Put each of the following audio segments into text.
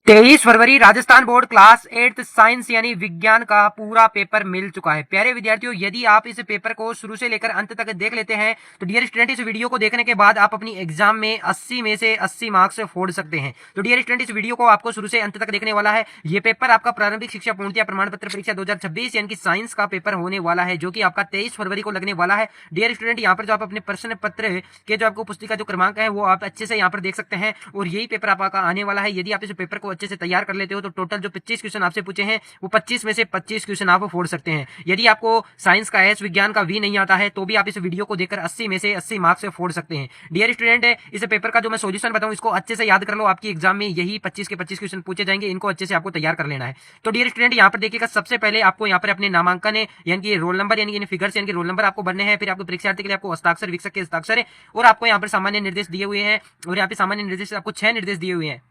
23 फरवरी Rajasthan board class 8 science यानी विज्ञान का पूरा पेपर मिल चुका है। प्यारे विद्यार्थियों, यदि आप इस पेपर को शुरू से लेकर अंत तक देख लेते हैं तो डियर स्टूडेंट, इस वीडियो को देखने के बाद आप अपनी एग्जाम में 80 में से 80 मार्क्स फोड़ सकते हैं। तो डियर स्टूडेंट, इस वीडियो को आपको शुरू से अंत तक देखने वाला है। ये पेपर आपका प्रारंभिक शिक्षा पूर्णतया प्रमाण पत्र परीक्षा 2026 यानी कि साइंस का पेपर होने वाला है, जो कि आपका 23 फरवरी को लगने वाला है। डियर स्टूडेंट, यहाँ पर जो आप अपने प्रश्न पत्र के जो आपको पुस्तिका जो क्रमांक है वो आप अच्छे से यहाँ पर देख सकते हैं और यही पेपर आपका आने वाला है। यदि आप इस पेपर को अच्छे से तैयार कर लेते हो तो टोटल जो 25 क्वेश्चन आपसे पूछे हैं वो 25 में से 25 क्वेश्चन आप फोड़ सकते हैं। यदि आपको साइंस का एस, विज्ञान का वी नहीं आता है तो भी आप इस वीडियो को देखकर 80 में से 80 मार्क्स फोड़ सकते हैं। डियर स्टूडेंट, इस पेपर का जो मैं सॉल्यूशन बताऊं इसको अच्छे से याद कर लो। आपकी एग्जाम में यही 25 के 25 क्वेश्चन पूछे जाएंगे, इनको अच्छे से आपको तैयार कर लेना है। तो डियर स्टूडेंट, यहाँ पर देखिएगा, सबसे पहले आपको यहाँ पर अपने नामांकन यानी कि रोल नंबर यानी फिगर्स यानी कि रोल नंबर आपको भरने हैं। फिर आपको परीक्षार्थी के लिए आपको हस्ताक्षर, वीक्षक के हस्ताक्षर और आपको यहाँ पर सामान्य निर्देश दिए हुए हैं। और यहाँ पे सामान्य निर्देश आपको 6 निर्देश दिए हुए हैं,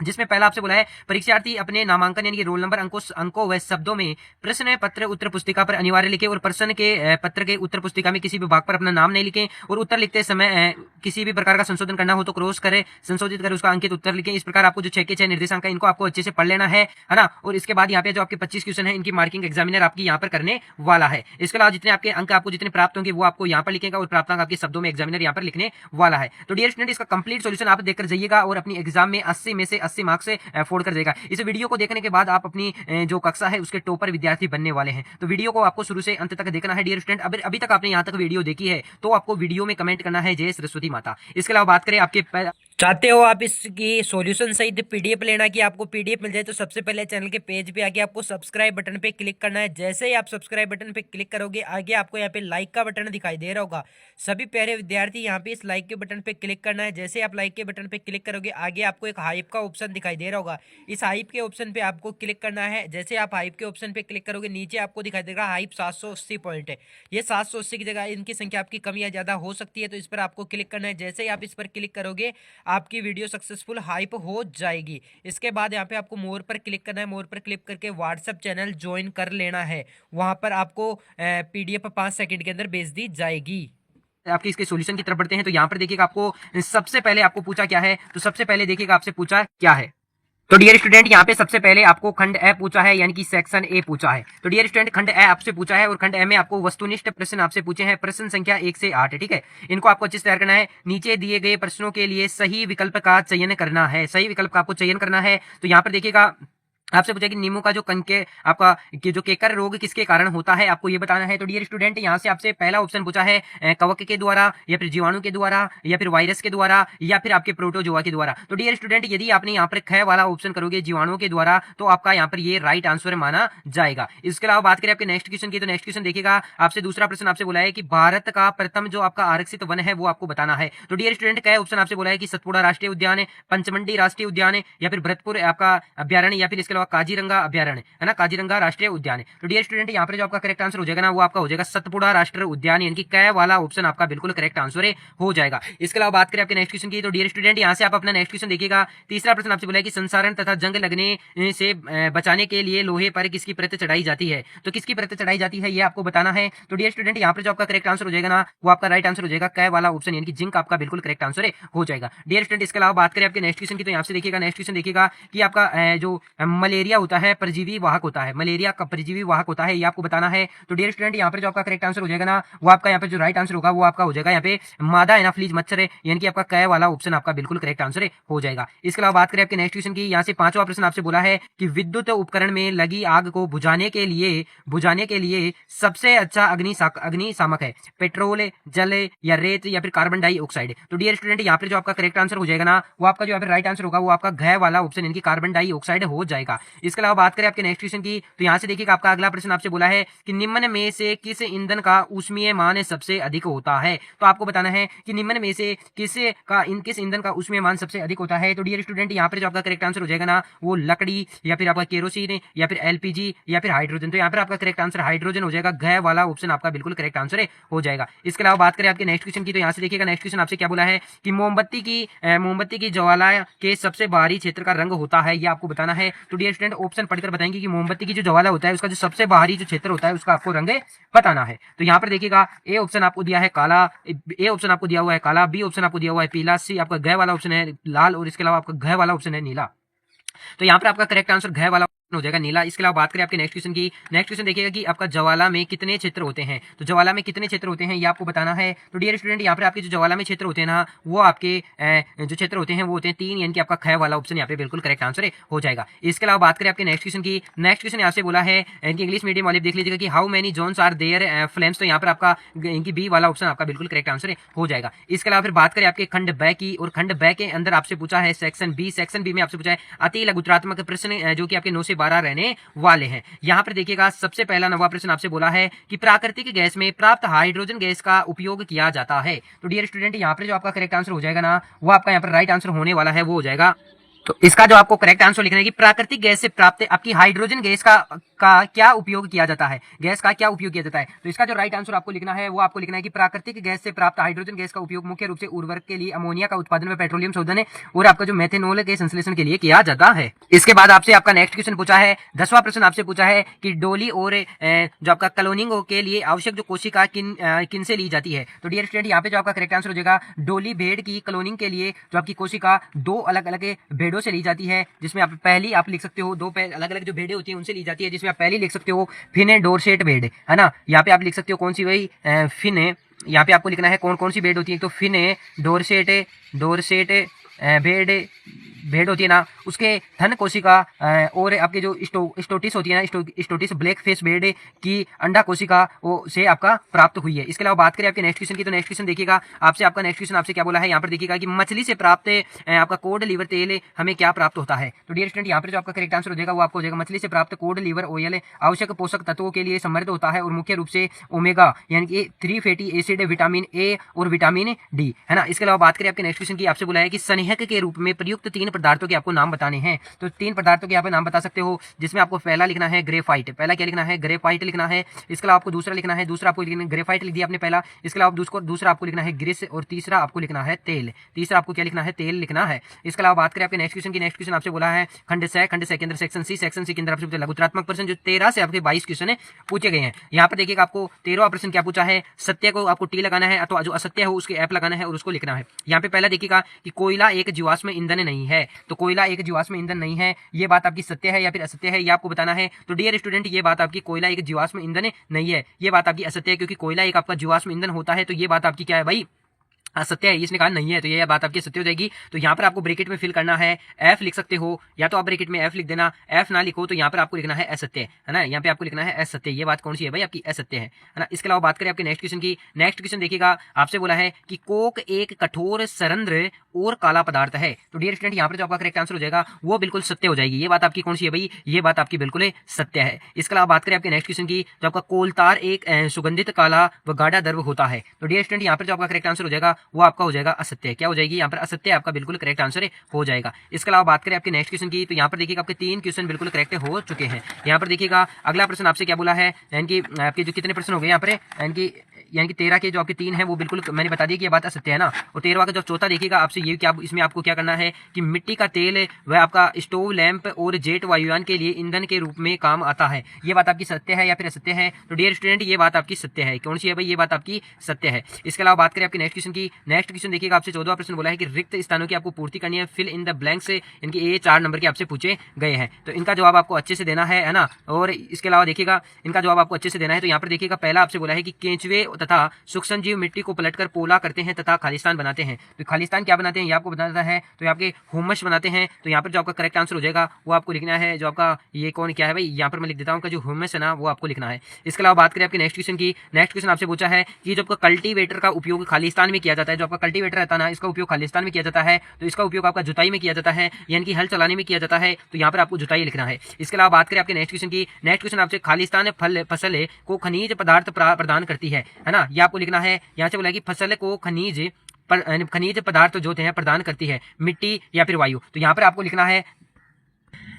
जिसमें पहला आपसे बोला है परीक्षार्थी अपने नामांकन यानी कि रोल नंबर अंकों व शब्दों में प्रश्न पत्र उत्तर पुस्तिका पर अनिवार्य लिखें और प्रश्न के पत्र के उत्तर पुस्तिका में किसी भी भाग पर अपना नाम नहीं लिखें और उत्तर लिखते समय किसी भी प्रकार का संशोधन करना हो तो क्रॉस करें, संशोधित कर उसका अंकित उत्तर लिखें। इस प्रकार आपको जो 6 के 6 निर्देशांक है इनको आपको अच्छे से पढ़ लेना है ना। और इसके बाद यहाँ पे जो आपके 25 क्वेश्चन है इनकी मार्किंग एग्जामिनर आपकी यहाँ पर करने वाला है। इसके अलावा जितने आपके अंक आपको जितने प्राप्त होंगे वो आपको यहाँ पर लिखेगा और प्राप्त अंक आपके शब्दों में एग्जामिनर यहाँ पर लिखने वाला है। तो डियर स्टूडेंट, इसका कंप्लीट सोल्यूशन आप देखकर जाइएगा और अपनी एग्जाम में 80 में से 80 मार्क्स से फोड़ कर देगा। इस वीडियो को देखने के बाद आप अपनी जो कक्षा है उसके टॉपर विद्यार्थी बनने वाले हैं। तो वीडियो को आपको शुरू से अंत तक देखना है। डियर स्टूडेंट, अभी तक आपने यहाँ तक वीडियो देखी है तो आपको वीडियो में कमेंट करना है जय सरस्वती माता। इसके अलावा बात करें, आपके चाहते हो आप इसकी सॉल्यूशन सहित पीडीएफ लेना कि आपको पीडीएफ मिल जाए तो सबसे पहले चैनल के पेज पे आके आपको सब्सक्राइब बटन पे क्लिक करना है। जैसे ही आप सब्सक्राइब बटन पे क्लिक करोगे आगे आपको यहाँ पे लाइक का बटन दिखाई दे रहा होगा। सभी प्यारे विद्यार्थी यहाँ पे इस लाइक के बटन पे क्लिक करना है। जैसे आप लाइक के बटन पे क्लिक करोगे आगे आपको एक हाइप का ऑप्शन दिखाई दे रहा होगा। इस हाइप के ऑप्शन पे आपको क्लिक करना है। जैसे आप हाइप के ऑप्शन पे क्लिक करोगे नीचे आपको दिखाई देगा हाइप 780 पॉइंट है। ये 780 की जगह इनकी संख्या आपकी कम या ज्यादा हो सकती है, तो इस पर आपको क्लिक करना है। जैसे ही आप इस पर क्लिक करोगे आपकी वीडियो सक्सेसफुल हाइप हो जाएगी। इसके बाद यहाँ पे आपको मोर पर क्लिक करना है। मोर पर क्लिक करके व्हाट्सएप चैनल ज्वाइन कर लेना है। वहां पर आपको पीडीएफ 5 सेकंड के अंदर भेज दी जाएगी। आपकी इसके सॉल्यूशन की तरफ बढ़ते हैं। तो यहाँ पर देखिएगा, आपको सबसे पहले आपको पूछा क्या है, तो सबसे पहले देखिएगा आपसे पूछा क्या है। तो डियर स्टूडेंट, यहाँ पे सबसे पहले आपको खंड ए पूछा है यानी कि सेक्शन ए पूछा है। तो डियर स्टूडेंट, खंड ए आपसे पूछा है और खंड ए में आपको वस्तुनिष्ठ प्रश्न आपसे पूछे हैं। प्रश्न संख्या 1 से 8 है, ठीक है। इनको आपको अच्छे से तैयार करना है। नीचे दिए गए प्रश्नों के लिए सही विकल्प का चयन करना है। सही विकल्प का आपको चयन करना है। तो यहाँ पर देखिएगा, आपसे पूछा कि नींबू का जो कंके आपका जो केकर रोग किसके कारण होता है, आपको ये बताना है। तो डियर स्टूडेंट, यहाँ से आपसे पहला ऑप्शन पूछा है कवक के द्वारा या फिर जीवाणु के द्वारा या फिर वायरस के द्वारा या फिर आपके प्रोटोजोआ के द्वारा। तो डियर स्टूडेंट, यदि आपने यहाँ पर ख वाला ऑप्शन करोगे जीवाणुओं के द्वारा तो आपका यहाँ पर ये राइट आंसर माना जाएगा। इसके अलावा बात करें आपके नेक्स्ट क्वेश्चन की, तो नेक्स्ट क्वेश्चन देखिएगा, आपसे दूसरा प्रश्न आपसे बोला है कि भारत का प्रथम जो आपका आरक्षित वन है वो आपको बताना है। तो डियर स्टूडेंट, क्या ऑप्शन आपसे बोला है कि सतपुड़ा राष्ट्रीय उद्यान, पंचमंडी राष्ट्रीय उद्यान या फिर भरतपुर आपका अभ्यारण्य या फिर इसके अलावा काजीरंगा अभ्यारण्य है ना, काजीरंगा राष्ट्रीय उद्यान है। तो डियर स्टूडेंट, यहाँ पर जो आपका करेक्ट आंसर हो जाएगा ना वो आपका हो जाएगा सतपुड़ा राष्ट्रीय उद्यान, यानी कि कै वाला ऑप्शन आपका बिल्कुल करेक्ट आंसर हो जाएगा। इसके अलावा बात करें आपके नेक्स्ट क्वेश्चन की, तो डियर स्टूडेंट, यहाँ से आप अपना नेक्स्ट क्वेश्चन देखिएगा। तीसरा प्रश्न आपसे बोला है कि संसारण तथा जंग लगने से बचाने के लिए लोहे पर किसकी परत चढ़ाई जाती है। तो किसकी परत चढ़ाई जाती है ये आपको बताना है। तो डियर स्टूडेंट, यहाँ पर जो आपका करेक्ट आंसर हो जाएगा ना वो आपका राइट आंसर हो जाएगा कै वाला ऑप्शन, यानी कि जिंक आपका बिल्कुल करेक्ट आंसर हो जाएगा। डियर स्टूडेंट, इसके अलावा बात करें आपके नेक्स्ट क्वेश्चन की, तो यहाँ से देखिएगा नेक्स्ट क्वेश्चन देखिएगा कि आपका जो मलेरिया होता है परजीवी वाहक होता है। मलेरिया का परजीवी वाहक होता है, ये आपको बताना है। तो डियर स्टूडेंट, यहाँ पर जो आपका करेक्ट आंसर हो जाएगा ना वो आपका यहाँ पे जो राइट आंसर होगा वो आपका हो जाएगा यहाँ पे मादा एनाफ्लीज मच्छर है, यानी कि आपका कै वाला ऑप्शन आपका बिल्कुल करेक्ट आंसर हो जाएगा। इसके अलावा बात करें आपके नेक्स्ट क्वेश्चन की, यहाँ से पांचवा प्रश्न आपसे बोला है कि विद्युत उपकरण में लगी आग को बुझाने के लिए सबसे अच्छा अग्निशामक है पेट्रोल, जल या रेत या फिर कार्बन डाइऑक्साइड। तो डियर स्टूडेंट, यहाँ पर जो आपका करेक्ट आंसर हो जाएगा ना वो आपका जो यहाँ पे राइट आंसर होगा वो आपका घ वाला ऑप्शन यानी कि कार्बन डाइऑक्साइड हो जाएगा। इसके अलावा बात करें आपके नेक्स्ट क्वेश्चन की, तो यहाँ से देखिएगा आपका अगला प्रश्न आपसे बोला है कि निम्न में से किस ईंधन का ऊष्मीय मान सबसे अधिक होता है। तो आपको बताना है कि निम्न में से किस ईंधन का ऊष्मीय मान सबसे अधिक होता है। तो डियर स्टूडेंट, यहाँ पर जो आपका करेक्ट आंसर हो जाएगा ना वो लकड़ी या फिर आपका केरोसिन या फिर एलपीजी या फिर हाइड्रोजन। तो यहाँ पर आपका करेक्ट आंसर हाइड्रोजन हो जाएगा। घ वाला ऑप्शन आपका बिल्कुल करेक्ट आंसर हो जाएगा। इसके अलावा बात करें आपके नेक्स्ट क्वेश्चन की, तो यहाँ से देखिएगा नेक्स्ट क्वेश्चन आपसे क्या बोला है कि मोमबत्ती की ज्वाला के सबसे बाहरी क्षेत्र का रंग होता है, ये आपको बताना है। तो डियर स्टूडेंट, ऑप्शन पढ़कर बताएंगे कि मोमबत्ती की जो ज्वाला होता है उसका जो सबसे बाहरी जो क्षेत्र होता है उसका आपको रंग बताना है। तो यहाँ पर देखिएगा ए ऑप्शन आपको दिया है काला, ए ऑप्शन आपको दिया हुआ है काला, बी ऑप्शन आपको दिया हुआ है पीला, सी आपका घ वाला ऑप्शन है लाल और इसके अलावा आपका घ वाला ऑप्शन है नीला। तो यहाँ पर आपका करेक्ट आंसर घ वाला हो जाएगा नीला। इसके अलावा बात करें आपके नेक्स्ट क्वेश्चन की, नेक्स्ट क्वेश्चन देखिएगा कि आपका ज्वाला में कितने क्षेत्र होते हैं। तो ज्वाला में कितने क्षेत्र होते हैं ये आपको बताना है। तो डियर स्टूडेंट यहाँ पर आपके जो ज्वाला में क्षेत्र होते हैं ना, वो आपके जो क्षेत्र होते हैं वो होते हैं 3, यानी कि आपका ख वाला ऑप्शन यहाँ पे बिल्कुल करेक्ट आंसर हो जाएगा। इसके अलावा बात करें आपके नेक्स्ट क्वेश्चन की, नेक्स्ट क्वेश्चन यहाँ से बोला है इनकी इंग्लिश मीडियम वाले देख लीजिएगा कि how many zones are there flames, तो यहाँ पर आपका इनकी बी वाला ऑप्शन आपका बिल्कुल करेक्ट आंसर हो जाएगा। इसके अलावा फिर बात करें आपके खंड ब की, और खंड ब के अंदर आपसे पूछा है सेक्शन बी में आपसे पूछा है अति लघुत्रात्मक प्रश्न जो कि आपके 9 से 12 रहने वाले हैं। यहाँ पर देखिएगा सबसे पहला 9वां प्रश्न आपसे बोला है कि प्राकृतिक गैस में प्राप्त हाइड्रोजन गैस का उपयोग किया जाता है। तो डियर स्टूडेंट यहाँ पर जो आपका करेक्ट आंसर हो जाएगा ना, वो आपका यहाँ पर राइट आंसर होने वाला है, वो हो जाएगा। तो इसका जो आपको करेक्ट आंसर लिखना है कि प्राकृतिक गैस से प्राप्त आपकी हाइड्रोजन गैस का क्या उपयोग किया जाता है, गैस का क्या उपयोग किया जाता है। तो इसका जो राइट आंसर आपको लिखना है वो आपको लिखना है कि प्राकृतिक गैस से प्राप्त हाइड्रोजन गैस का उपयोग मुख्य रूप से उर्वरक के लिए, अमोनिया का उत्पादन में, पेट्रोलियम शोधन और आपका जो मेथेनॉल के संश्लेषण के लिए किया जाता है। इसके बाद आपसे आपका नेक्स्ट क्वेश्चन पूछा है, 10वां प्रश्न आपसे पूछा है कि डोली और जो आपका क्लोनिंग के लिए आवश्यक जो कोशिका किन से ली जाती है। तो डियर स्टूडेंट यहाँ पे जो आपका करेक्ट आंसर हो जाएगा, डोली भेड़ की क्लोनिंग के लिए जो आपकी कोशिका 2 अलग अलग भेड़ों से ली जाती है, जिसमें आप पहली आप लिख सकते हो 2 अलग अलग जो भेड़ें होती हैं उनसे ली जाती है, जिसमें आप पहली लिख सकते हो फिने डोरसेट भेड़, है ना। यहाँ पे आप लिख सकते हो कौन सी, वही फिने, यहाँ पे आपको लिखना है कौन कौन सी भेड़ होती है। तो फिने डोरसेट भेड़ होती है ना, उसके धन कोशिका और आपके जो स्टोटिस होती है ना, स्टोटिस ब्लैक फेस भेड़ की अंडा कोशिका से आपका प्राप्त हुई है। इसके अलावा बात करें आपके नेक्स्ट क्वेश्चन की, तो नेक्स्ट क्वेश्चन देखिएगा आपसे, आपका नेक्स्ट क्वेश्चन आपसे क्या बोला है, यहाँ पर देखिएगा कि मछली से प्राप्त आपका कोड लीवर तेल हमें क्या प्राप्त होता है। तो डियर स्टूडेंट यहाँ पर जो आपका करेक्ट आंसर हो जाएगा वो आपको हो जाएगा मछली से प्राप्त कोड लीवर ऑयल आवश्यक पोषक तत्वों के लिए समृद्ध होता है, और मुख्य रूप से ओमेगा यानी कि 3 फैटी एसिड, विटामिन ए और विटामिन डी, है ना। इसके अलावा बात करें आपके नेक्स्ट क्वेश्चन की, आपसे बोला है कि संहक के रूप में प्रयुक्त 3 पदार्थों के आपको नाम बताने हैं। तो 3 पदार्थों के यहाँ पे नाम बता सकते हो, जिसमें आपको पहला लिखना है ग्रेफाइट, पहला क्या लिखना है, ग्रेफाइट लिखना है। इसके अलावा आपको दूसरा लिखना है, दूसरा आपको लिखना है ग्रेफाइट लिख दिया आपने पहला। इसके अलावा दूसरा आपको लिखना है ग्रीस, और तीसरा आपको लिखना है तेल, तीसरा आपको क्या लिखना है, तेल लिखना है। इसके अलावा बात करें आपके नेक्स्ट क्वेश्चन की, नेक्स्ट क्वेश्चन आपसे बोला है खंड से के अंदर सेक्शन सी के अंदर आपसे लघुत्रात्मक प्रश्न जो 13 से आपके 22 क्वेश्चन पूछे गए हैं। यहाँ पर देखिएगा आपको 13वां प्रश्न क्या पूछा है, सत्य को आपको टी लगाना है, अथवा जो असत्य है उसके एफ लगाना है और उसको लिखना है। यहाँ पे पहला देखिएगा कि कोयला एक जीवाश्म ईंधन नहीं है। तो कोयला एक जीवाश्म ईंधन नहीं है, ये बात आपकी सत्य है या फिर असत्य है, ये आपको बताना है। तो डियर स्टूडेंट ये बात आपकी कोयला एक जीवाश्म ईंधन नहीं है, ये बात आपकी असत्य है, क्योंकि कोयला एक आपका जीवाश्म ईंधन होता है। तो ये बात आपकी क्या है भाई, सत्य है, इसने कहा नहीं है, तो ये बात आपकी सत्य हो जाएगी। तो यहाँ पर आपको ब्रैकेट में फिल करना है, एफ लिख सकते हो, या तो आप ब्रैकेट में एफ लिख देना, एफ ना लिखो तो यहाँ पर आपको लिखना है असत्य, है ना। यहाँ पे आपको लिखना है असत्य, ये बात कौन सी है भाई, आपकी असत्य है ना। इसके अलावा बात करें आपके नेक्स्ट क्वेश्चन की, नेक्स्ट क्वेश्चन देखिएगा आपसे बोला है कि कोक एक कठोर सरंध्र और काला पदार्थ है। तो डियर स्टूडेंट यहाँ पर जो आपका करेक्ट आंसर हो जाएगा वो बिल्कुल सत्य हो जाएगी, ये बात आपकी कौन सी है भाई, ये बात आपकी बिल्कुल सत्य है। इसके अलावा बात करें आपके नेक्स्ट क्वेश्चन की, जो आपका कोलतार एक सुगंधित काला व गाढ़ा द्रव होता है। तो डियर स्टूडेंट यहाँ पर जो आपका करेक्ट आंसर हो जाएगा वो आपका हो जाएगा असत्य, क्या हो जाएगी यहाँ पर असत्य, आपका बिल्कुल करेक्ट आंसर हो जाएगा। इसके अलावा बात करें आपके नेक्स्ट क्वेश्चन की, तो यहाँ पर देखिएगा आपके 3 क्वेश्चन बिल्कुल करेक्ट हो चुके हैं। यहाँ पर देखिएगा अगला प्रश्न आपसे क्या बोला है, यानी कि आपके जो कितने प्रश्न हो गए यहाँ पर, यानी कि 13 के जो आपके 3 है वो बिल्कुल मैंने बता दिया कि ये बात असत्य है ना। और 13वां का जो चौथा देखिएगा आपसे ये क्या, इसमें आपको क्या करना है कि मिट्टी का तेल वह आपका स्टोव लैंप और जेट वायुयान के लिए ईंधन के रूप में काम आता है, ये बात आपकी सत्य है या फिर असत्य है। तो डियर स्टूडेंट ये बात आपकी सत्य है, कौन सी है भाई, ये बात आपकी सत्य है। इसके अलावा बात करें आपके नेक्स्ट क्वेश्चन की, नेक्स्ट क्वेश्चन देखिएगा आपसे 14वां प्रश्न बोला है कि रिक्त स्थानों की आपको पूर्ति करनी है, फिल इन द ब्लैंक्स, इनके ये 4 नंबर के आपसे पूछे गए हैं। तो इनका जवाब आपको अच्छे से देना है ना। और इसके अलावा देखिएगा इनका जवाब आपको अच्छे से देना है। तो यहाँ पर देखिएगा पहला आपसे बोला है कि केंचुए तथा सूक्ष्म जीव मिट्टी को पलटकर पोला करते हैं तथा खालिस्तान बनाते हैं। तो खालिस्तान क्या बनाते हैं ये आपको बताना है, तो आपके हुमस बनाते हैं। तो यहाँ पर जो आपका करेक्ट आंसर हो जाएगा वो आपको लिखना है, जो आपका ये कौन क्या है भाई, यहाँ पर मैं लिख देता हूँ जो हुमस है ना वो आपको लिखना है। इसके अलावा बात करें आपके नेक्स्ट क्वेश्चन की, नेक्स्ट क्वेश्चन आपसे पूछा है कि जो आपका कल्टीवेटर का उपयोग खालिस्तान में किया जाता है, जो आपका कल्टीवेटर रहता है ना इसका उपयोग खालिस्तान में किया जाता है। तो इसका उपयोग आपका जुताई में किया जाता है, यानी कि हल चलाने में किया जाता है। तो यहाँ पर आपको जुताई लिखना है। इसके अलावा बात करें आपके नेक्स्ट क्वेश्चन की, नेक्स्ट क्वेश्चन आपसे खालिस्तान फसल को खनिज पदार्थ प्रदान करती है ना, ये आपको लिखना है। यहाँ से बोला कि फसल को खनिज पदार्थ जो होते हैं प्रदान करती है, मिट्टी या फिर वायु। तो यहाँ पर आपको लिखना है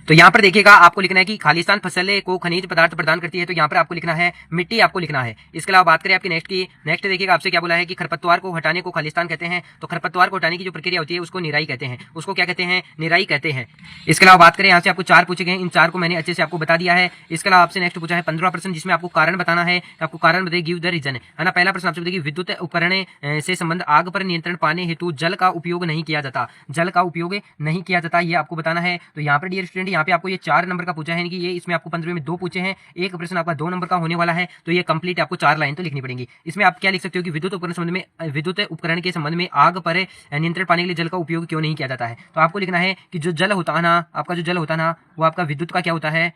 तो यहाँ पर देखिएगा आपको लिखना है कि खालिस्तान फसल को खनिज पदार्थ प्रदान करती है, तो यहाँ पर आपको लिखना है मिट्टी आपको लिखना है। इसके अलावा बात करें आपकी नेक्स्ट की, नेक्स्ट देखिएगा आपसे क्या बोला है कि खरपतवार को हटाने को खालिस्तान कहते हैं। तो खरपतवार को हटाने की जो प्रक्रिया होती है उसको निराई कहते हैं, उसको क्या कहते हैं, निराई कहते हैं। इसके अलावा बात करें यहाँ से आपको 4 पूछे गए, इन 4 को मैंने अच्छे से आपको बता दिया है। इसके अलावा आपसे नेक्स्ट पूछा है 15 प्रश्न, जिसमें आपको कारण बताना है। आपको कारण बताइए, गिव द रीजन, है ना। पहला प्रश्न आपसे बताइए विद्युत उपकरण से संबंध, आग पर नियंत्रण पाने हेतु जल का उपयोग नहीं किया जाता, जल का उपयोग नहीं किया जाता, ये आपको बताना है। तो यहाँ पर डियर स्टूडेंट यहाँ पे आपको ये 4 नंबर का पूछा है कि ये इसमें आपको 15 में 2 पूछे हैं, एक प्रश्न आपका 2 नंबर का होने वाला है। तो ये कंप्लीट आपको 4 लाइन तो लिखनी पड़ेगी। इसमें आप क्या लिख सकते हो कि विद्युत उपकरण के संबंध में आग पर नियंत्रण पाने के लिए जल का उपयोग क्यों नहीं किया जाता है। तो आपको लिखना है कि जो जल होता है ना, आपका जो जल होता है ना, वो आपका विद्युत का क्या होता है,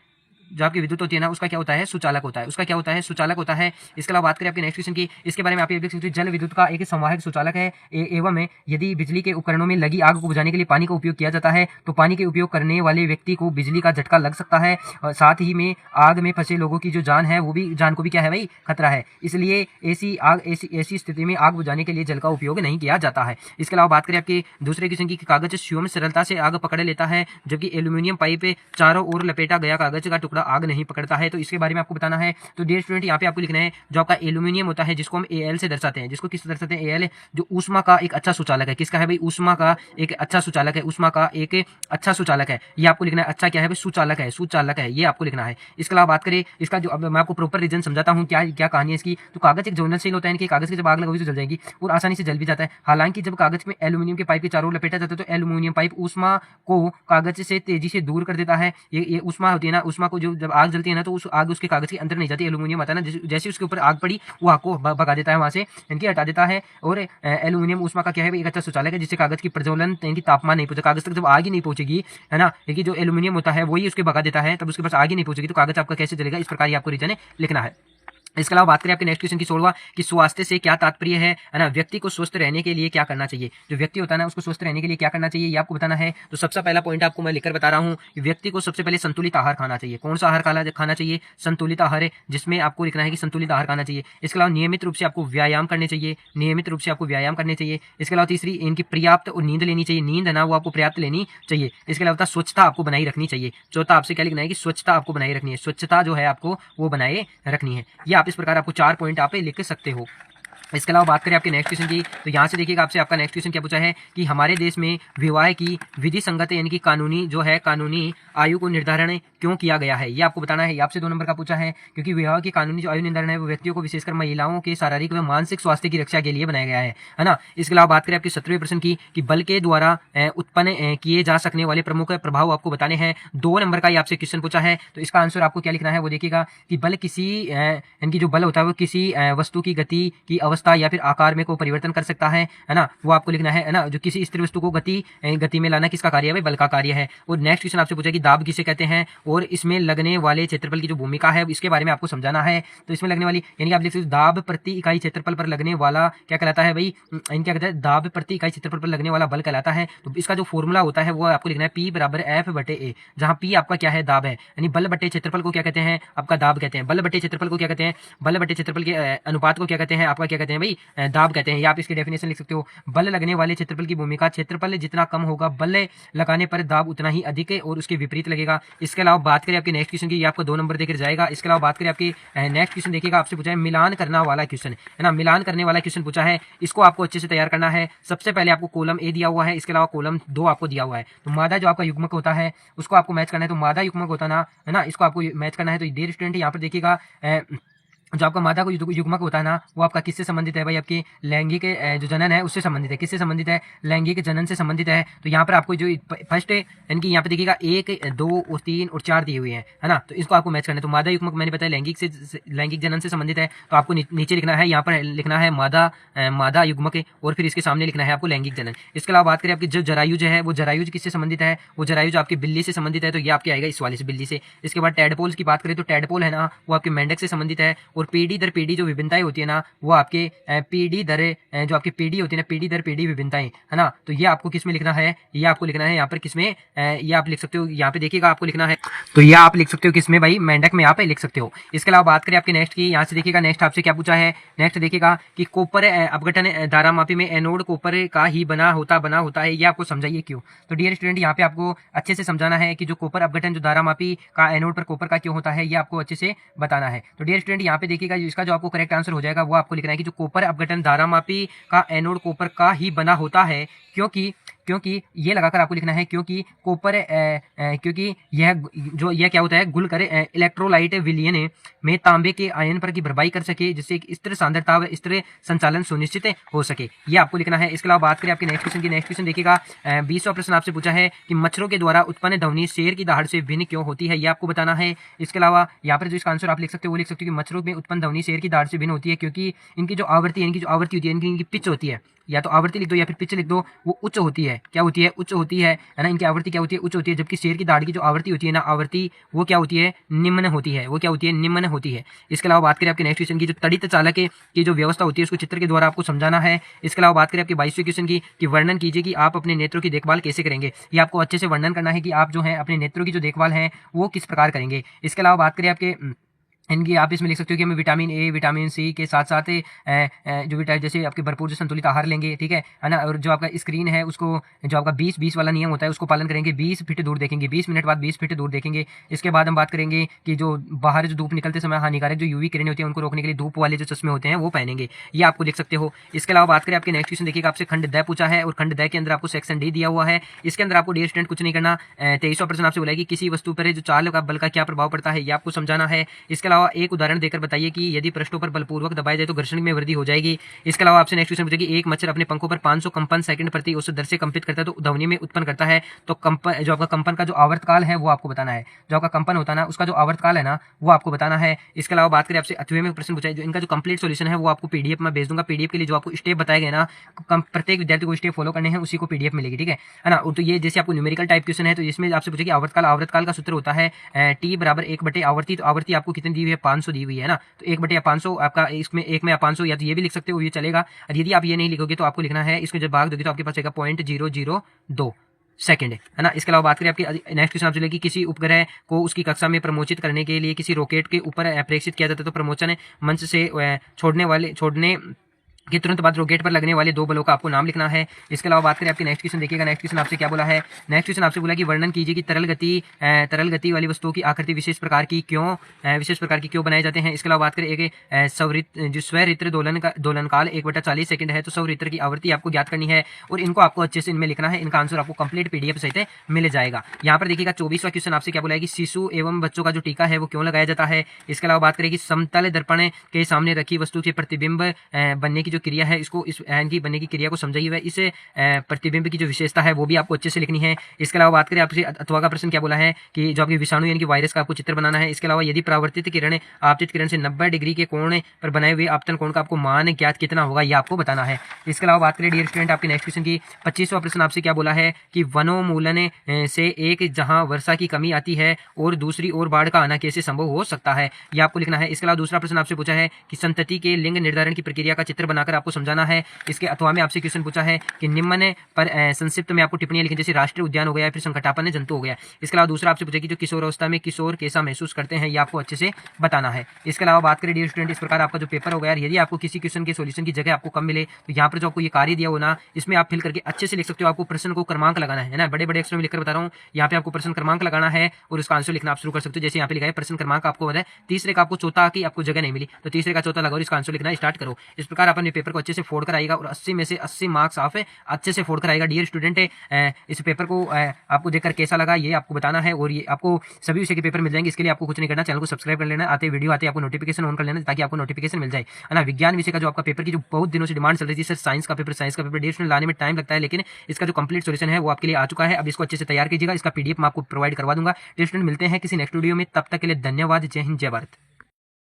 जो आपकी विद्युत होती है ना, उसका क्या होता है, सुचालक होता है, उसका क्या होता है, सुचालक होता है। इसके अलावा बात करें आपके नेक्स्ट क्वेश्चन की, इसके बारे में आप ये देख सकते हो, जल विद्युत का एक संवाहक सुचालक है एवं यदि बिजली के उपकरणों में लगी आग को बुझाने के लिए पानी का उपयोग किया जाता है तो पानी के उपयोग करने वाले व्यक्ति को बिजली का झटका लग सकता है, और साथ ही में आग में फंसे लोगों की जो जान है वो भी, जान को भी क्या है भाई, खतरा है। इसलिए ऐसी स्थिति में आग बुझाने के लिए जल का उपयोग नहीं किया जाता है। इसके अलावा बात करें आपके दूसरे क्वेश्चन की, कागज स्वयं सरलता से आग पकड़ लेता है जबकि एल्यूमिनियम पाइप चारों ओर लपेटा गया कागज का टुकड़ा आग नहीं पकड़ता है। तो इसके बारे में आपको बताना है। तो डियर स्टूडेंट यहाँ पे आपको लिखना है, जो आपका एल्यूमिनियम होता है जिसको हम Al से दर्शाते हैं, जिसको किस दर्शाते हैं, Al, जो ऊष्मा का एक अच्छा सुचालक है। किसका है भाई, ऊष्मा का एक अच्छा सुचालक है, ऊष्मा का एक अच्छा सुचालक है, ये आपको लिखना है। अच्छा क्या है भाई, सुचालक है, सुचालक है, ये आपको लिखना है। इसके अलावा बात करें इसका, जो अब मैं आपको प्रॉपर रीजन समझाता हूँ क्या क्या कहानी है इसकी। तो कागज एक ज्वलनशील होता है, इनके कागज की जब आग लगाओगी तो जल जाएगी और आसानी से जल भी जाता है। हालांकि जब कागज में एल्यूमिनियम के पाइप के चारों ओर लपेटा जाता है तो एल्यूमिनियम पाइप ऊष्मा को कागज से तेजी से दूर कर देता है। ये ऊष्मा होती है ना, ऊष्मा को जो जब आग जलती है ना, तो उस आग उसके कागज के अंदर नहीं जाती, एल्यूमिनियम आता है ना, जैसे उसके ऊपर आग पड़ी वो आग को भगा देता है, वहां से इनकी हटा देता है। और एल्यूमिनियम ऊष्मा का क्या है, एक अच्छा सुचालक है, जिससे कागज की प्रज्वलन इनकी तापमान नहीं पहुंचा, कागज तक जब आग ही नहीं पहुंचेगी, है ना, क्योंकि जो एल्यूमिनियम होता है वही उसके भगा देता है, तब उसके पास आग ही नहीं पहुंचेगी तो कागज आपका कैसे जलेगा। इस प्रकार आपको रीजन लिखना है। इसके अलावा बात करें आपके नेक्स्ट क्वेश्चन की 16वां कि स्वास्थ्य से क्या तात्पर्य है ना, व्यक्ति को स्वस्थ रहने के लिए क्या करना चाहिए। जो व्यक्ति होता है ना, उसको स्वस्थ रहने के लिए क्या करना चाहिए ये आपको बताना है। तो सबसे पहला पॉइंट आपको मैं लिखकर बता रहा हूँ कि व्यक्ति को सबसे पहले संतुलित आहार खाना चाहिए। कौन सा आहार खाना चाहिए, संतुलित आहार, जिसमें आपको लिखना है कि संतुलित आहार खाना चाहिए। इसके अलावा नियमित रूप से आपको व्यायाम करने चाहिए, नियमित रूप से आपको व्यायाम करने चाहिए। इसके अलावा तीसरी, इनकी पर्याप्त और नींद लेनी चाहिए, नींद है ना वो आपको पर्याप्त लेनी चाहिए। इसके अलावा स्वच्छता आपको बनाई रखनी चाहिए। चौथा आपसे क्या लिखना है कि स्वच्छता आपको बनाई रखनी है, स्वच्छता जो है आपको वो बनाए रखनी है। ये आप इस प्रकार आपको 4 पॉइंट आप लिख सकते हो। इसके अलावा बात करें आपके नेक्स्ट क्वेश्चन की, तो यहाँ से देखिएगा आपसे आपका नेक्स्ट क्वेश्चन क्या पूछा है कि हमारे देश में विवाह की विधि संगत यानी कि कानूनी जो है, कानूनी आयु को निर्धारण क्यों किया गया है, ये आपको बताना है। ये आपसे 2 नंबर का पूछा है, क्योंकि विवाह की कानूनी जो आयु निर्धारण है वो व्यक्तियों को विशेषकर महिलाओं के शारीरिक व मानसिक स्वास्थ्य की रक्षा के लिए बनाया गया है ना। इसके अलावा बात करें आपके 17वें प्रश्न की कि बल के द्वारा उत्पन्न किए जा सकने वाले प्रमुख प्रभाव आपको बताने हैं। 2 नंबर का ये आपसे क्वेश्चन पूछा है, तो इसका आंसर आपको क्या लिखना है वो देखिएगा कि बल किसी यानी जो बल होता है वो किसी वस्तु की गति की अवस्था या फिर आकार में को परिवर्तन कर सकता है ना, वो आपको लिखना है ना। जो किसी स्थिर वस्तु को गति में लाना किसका कार्य है, बल का कार्य है। और नेक्स्ट क्वेश्चन आपसे पूछा कि दाब किसे कहते हैं और इसमें लगने वाले क्षेत्रफल की जो भूमिका है इसके बारे में आपको समझाना है। तो इसमें लगने वाली यानी कि आप देख सकते हो दाब प्रति इकाई क्षेत्रफल पर लगने वाला क्या कहलाता है भाई, क्या कहते हैं, दाब प्रति इकाई क्षेत्रफल पर लगने वाला बल कहलाता है। तो इसका जो फॉर्मूला होता है वो आपको लिखना है P बराबर F/A, जहाँ P आपका क्या है, दाब है, यानी बल बटे क्षेत्रफल को क्या कहते हैं, आपका दाब कहते हैं। बल बटे क्षेत्रफल को क्या कहते हैं, बल बटे क्षेत्रफल के अनुपात को क्या कहते हैं, आपका क्या कहते हैं भाई, दाब कहते हैं। या आप इसकी डेफिनेशन लिख सकते हो, बल लगने वाले क्षेत्रफल की भूमिका, क्षेत्रफल जितना कम होगा बल लगाने पर दाब उतना ही अधिक है और उसके विपरीत लगेगा। इसके अलावा बात करें आपके नेक्स्ट क्वेश्चन की, ये आपको 2 नंबर देकर जाएगा। इसके अलावा बात करें आपकी नेक्स्ट क्वेश्चन देखिएगा, आपसे पूछा है मिलान करना वाला क्वेश्चन, है ना, मिलान करने वाला क्वेश्चन पूछा है। इसको आपको अच्छे से तैयार करना है। सबसे पहले आपको कॉलम ए दिया हुआ है, इसके अलावा कॉलम 2 आपको दिया हुआ है। तो मादा जो आपका युग्मक होता है उसको आपको मैच करना है। तो मादा युग्मक होता ना, है ना, इसको आपको मैच करना है। तो डियर स्टूडेंट यहाँ पर देखिएगा जो आपका मादा को युग्मक होता है ना वो आपका किससे संबंधित है भाई, आपकी लैंगिक जो जनन है उससे संबंधित है। किससे संबंधित है, लैंगिक जनन से संबंधित है। तो यहाँ पर आपको जो फर्स्ट यानी कि यहाँ पे देखिएगा 1, 2 और 3 और 4 दिए हुए हैं, है ना। तो इसको आपको मैच करना है। तो मादा युग्मक मैंने बताया लैंगिक जनन से संबंधित है, तो आपको नीचे लिखना है, यहाँ पर लिखना है मादा युग्मक और फिर इसके सामने लिखना है आपको लैंगिक जनन। इसके अलावा बात करें आपकी जो जरायुज है वो जरायुज किससे संबंधित है, वो जरायुज आपकी बिल्ली से संबंधित है। तो ये आपके आएगा इस वाले से, बिल्ली से। इसके बाद टैडपोल्स की बात करें तो टैडपोल है ना वो आपके मेंढक से संबंधित है। और पीढ़ी दर पीढ़ी जो विभिन्नताएं होती है ना, वो आपके पीढ़ी दर जो आपकी पीढ़ी होती है ना, पीढ़ी दर पीढ़ी विभिन्नताएं, है ना। तो ये आपको किस में लिखना है, ये आपको लिखना है यहाँ पर किसमें, ये आप लिख सकते हो यहाँ पे, देखिएगा आपको लिखना है, तो ये आप लिख सकते हो किसमें भाई, मेंढक में यहाँ पे लिख सकते हो। इसके अलावा बात करें आपके नेक्स्ट की, यहाँ से देखिएगा नेक्स्ट आपसे क्या पूछा है, नेक्स्ट देखिएगा कि कॉपर अपघटन धारामापी में एनोड कॉपर का ही बना होता है, ये आपको समझाइए क्यों। तो डियर स्टूडेंट, यहाँ पे आपको अच्छे से समझाना है कि जो कॉपर अपघटन जो धारामापी का एनोड पर कॉपर का क्यों होता है, ये आपको अच्छे से बताना है। तो डियर स्टूडेंट, यहाँ पे देखिएगा इसका जो आपको करेक्ट आंसर हो जाएगा वो आपको लिखना है कि जो कॉपर अपघटन धारामापी का एनोड कॉपर का ही बना होता है, क्योंकि ये लगाकर आपको लिखना है क्योंकि कॉपर क्योंकि यह क्या होता है, गुल कर इलेक्ट्रोलाइट विलयन में तांबे के आयन पर की भरपाई कर सके, जिससे एक स्थिर सांद्रता व स्थिर संचालन सुनिश्चित हो सके, ये आपको लिखना है। इसके अलावा बात करें आपके नेक्स्ट क्वेश्चन की, नेक्स्ट क्वेश्चन देखिएगा 20वां प्रश्न आपसे पूछा है कि मच्छरों के द्वारा उत्पन्न ध्वनि शेर की दहाड़ से भिन्न क्यों होती है, ये आपको बताना है। इसके अलावा यहाँ पर जो इसका आंसर आप लिख सकते हो वो लिख सकते हो कि मच्छरों में उत्पन्न ध्वनि शेर की दहाड़ से भिन्न होती है क्योंकि इनकी जो आवृत्ति होती है, इनकी पिच होती है, या तो आवृत्ति लिख दो या फिर पिच लिख दो, वो उच्च होती है। क्या होती है, उच्च होती है ना, इनकी आवृत्ति क्या होती है, उच्च होती है। जबकि शेर की दाढ़ की जो आवृत्ति होती है ना, आवृत्ति वो क्या होती है, निम्न होती है, वो क्या होती है, निम्न होती है। इसके अलावा बात करें आपके नेक्स्ट क्वेश्चन की, जो तड़ित चालक की जो व्यवस्था होती है उसको चित्र के द्वारा आपको समझाना है। इसके अलावा बात करें आपके 22वें क्वेश्चन की कि वर्णन कीजिए कि आप अपने नेत्रों की देखभाल कैसे करेंगे, ये आपको अच्छे से वर्णन करना है कि आप जो है अपने नेत्रों की जो देखभाल है वो किस प्रकार करेंगे। इसके अलावा बात करें आपके इनकी, आप इसमें लिख सकते हो कि हमें विटामिन ए विटामिन सी के साथ साथ जो विटामिन जैसे आपके भरपूर जो संतुलित आहार लेंगे, ठीक है ना। और जो आपका स्क्रीन है उसको जो आपका 20-20 वाला नियम होता है उसको पालन करेंगे, 20 फीट दूर देखेंगे, 20 मिनट बाद 20 फीट दूर देखेंगे। इसके बाद हम बात करेंगे कि जो बाहर जो धूप निकलते समय हानिकारक जो यूवी किरणें होती है उनको रोकने के लिए धूप वाले जो चश्मे होते हैं वो पहनेंगे, ये आपको लिख सकते हो। इसके अलावा बात करें आपके नेक्स्ट क्वेश्चन देखिएगा, आपसे खंड द पूछा है और खंड द के अंदर आपको सेक्शन डी दिया हुआ है। इसके अंदर आपको डियर स्टूडेंट कुछ नहीं करना। 23वां प्रश्न आपसे बोला कि किसी वस्तु पर जो चाल का बल का क्या प्रभाव पड़ता है, ये आपको समझाना है। इसके अलावा एक उदाहरण देकर बताइए कि यदि पृष्ठों पर बलपूर्वक दबाया जाए तो घर्षण में वृद्धि हो जाएगी। इसके अलावा आपसे नेक्स्ट क्वेश्चन पूछेगी, एक मच्छर अपने पंखों पर 500 कंपन सेकंड प्रति औसत दर से कंपित करता है तो ध्वनि में उत्पन्न करता है, तो कंपन जो आपका कंपन का जो आवर्तकाल है वो आपको बताना है। जो आपका कंपन होता है ना उसका जो आवर्तकाल है ना वो आपको बताना है। इसके अलावा बात करें आपसे 8वें में प्रश्न पूछा है, जो इनका जो कंप्लीट सॉल्यूशन है वो आपको पीडीएफ में भेज दूंगा। पीडीएफ के लिए जो आपको स्टेप बताए गए ना, प्रत्येक विद्यार्थी को स्टेप फॉलो करने हैं, उसी को पीडीएफ मिलेगी, ठीक है ना। तो ये जैसे आपको न्यूमेरिकल टाइप क्वेश्चन है तो इसमें आपसे पूछेगी आवर्तकाल का सूत्र होता है टी बराबर 1 आवृत्ति। तो आवृत्ति आपको कितनी दी हुई है, 500 दी हुई है ना, तो 1/500 आपका इसमें 1 में 500, या तो ये भी लिख सकते हो, ये चलेगा। और यदि आप ये नहीं लिखोगे तो आपको लिखना है, इसको जब भाग दोगे तो आपके पास आएगा 0.002 सेकंड, है ना। इसके अलावा बात करें आपके नेक्स्ट क्वेश्चन आपसे कि किसी उपग्रह को उसकी कक्षा में प्रमोचित करने के लिए किसी रॉकेट के ऊपर प्रेषित किया जाता है, तो प्रमोचन मंच से छोड़ने के तुरंत बाद रॉकेट पर लगने वाले 2 बलों का आपको नाम लिखना है। इसके अलावा बात करें आपके नेक्स्ट क्वेश्चन देखिएगा, नेक्स्ट क्वेश्चन आपसे क्या बोला है, नेक्स्ट क्वेश्चन आपसे बोला कि वर्णन कीजिए कि तरल गति वाली वस्तुओं की आकृति विशेष प्रकार की क्यों बनाए जाते हैं। इसके अलावा बात करें एक स्वरित्र दोलनकाल 1/40 सेकंड है, तो स्वरित्र की आवृत्ति आपको ज्ञात करनी है और इनको आपको अच्छे से इनमें लिखना है। इनका आंसर आपको कंप्लीट पीडीएफ सहित मिल जाएगा। यहाँ पर देखिएगा 24वां क्वेश्चन आपसे क्या बोला है कि शिशु एवं बच्चों का जो टीका है वो क्यों लगाया जाता है। इसके अलावा बात करें कि समतल दर्पण के सामने रखी वस्तु के प्रतिबिंब बनने की जो क्रिया है, इसको इस की बनने की क्रिया को समझाइए हुआ, इस प्रतिबिंब की जो विशेषता है वो भी आपको अच्छे से लिखनी है। इसके अलावा बात करें आपसे अथवा का प्रश्न क्या बोला है कि जो आपके विषाणु यानी कि वायरस का आपको चित्र बनाना है। इसके अलावा यदि परावर्तित किरण आपतित किरण से 90 डिग्री के कोण पर बनाए हुए आपतन कोण का आपको मान ज्ञात कितना होगा, ये आपको बताना है। इसके अलावा बात करें डियर स्टूडेंट आपके नेक्स्ट क्वेश्चन की 25वां प्रश्न आपसे क्या बोला है कि वनोन्मूलन से एक जहां वर्षा की कमी आती है और दूसरी ओर बाढ़ का आना कैसे संभव हो सकता है, ये आपको लिखना है। इसके अलावा दूसरा प्रश्न आपसे पूछा है कि संतति के लिंग निर्धारण की प्रक्रिया का चित्र बनाकर आपको समझाना है। इसके अथवा में आपसे क्वेश्चन पूछा है कि निम्न पर संक्षिप्त में आपको टिप्पणियां लिखी, जैसे राष्ट्रीय उद्यान हो गया, फिर संकटापन्न जंतु हो गया। इसके अलावा दूसरा आपसे पूछा कि जो किशोर अवस्था में किशोर कैसा महसूस करते हैं, ये आपको अच्छे से बताना है। इसके अलावा बात करें डियर स्टूडेंट, इस प्रकार आपका जो पेपर होगा यार, यदि आपको किसी क्वेश्चन के सोल्यूशन की जगह आपको कम मिले तो यहाँ पर जो आपको ये कार्य दिया हो ना, इसमें आप फिल करके अच्छे से लिख सकते हो। आपको प्रश्न को क्रमांक लगाना है ना, बड़े बड़े अक्षरों में लिखकर बता रहा हूँ। यहाँ पे आपको प्रश्न क्रमांक लगाना है और उसका आंसर लिखना आप शुरू कर सकते हो। जैसे यहाँ पे लिखा है प्रश्न क्रमांक आपको बताया, तीसरे का आपको चौथा की आपको जगह नहीं मिली तो तीसरे का चौथा लगाओ, इसका आंसर लिखना स्टार्ट करो। इस प्रकार अपने पेपर को अच्छे से फोड़ कर आएगा और 80 में से 80 मार्क्स आप अच्छे से फोड़ कर आएगा। डियर स्टूडेंट, इस पेपर को आपको देखकर कैसा लगा ये आपको बताना है और ये आपको सभी विषय के पेपर मिल जाएंगे। इसके लिए आपको कुछ नहीं करना, चैनल को सब्सक्राइब कर लेना, आते वीडियो आते आपको नोटिफिकेशन ऑन कर लेना ताकि आपको नोटिफिकेशन मिल जाए, है ना। विज्ञान विषय का जो आपका पेपर की जो बहुत दिनों से डिमांड चल रही थी सर, साइंस का पेपर डियर स्टूडेंट लाने में टाइम लगता है, लेकिन इसका जो कंप्लीट सॉल्यूशन है वो आपके लिए आ चुका है। अब इसको अच्छे से तैयार कीजिएगा, इसका पीडीएफ मैं आपको प्रोवाइड करवा दूंगा। डियर स्टूडेंट मिलते हैं किसी नेक्स्ट वीडियो में, तब तक के लिए धन्यवाद। जय हिंद, जय भारत।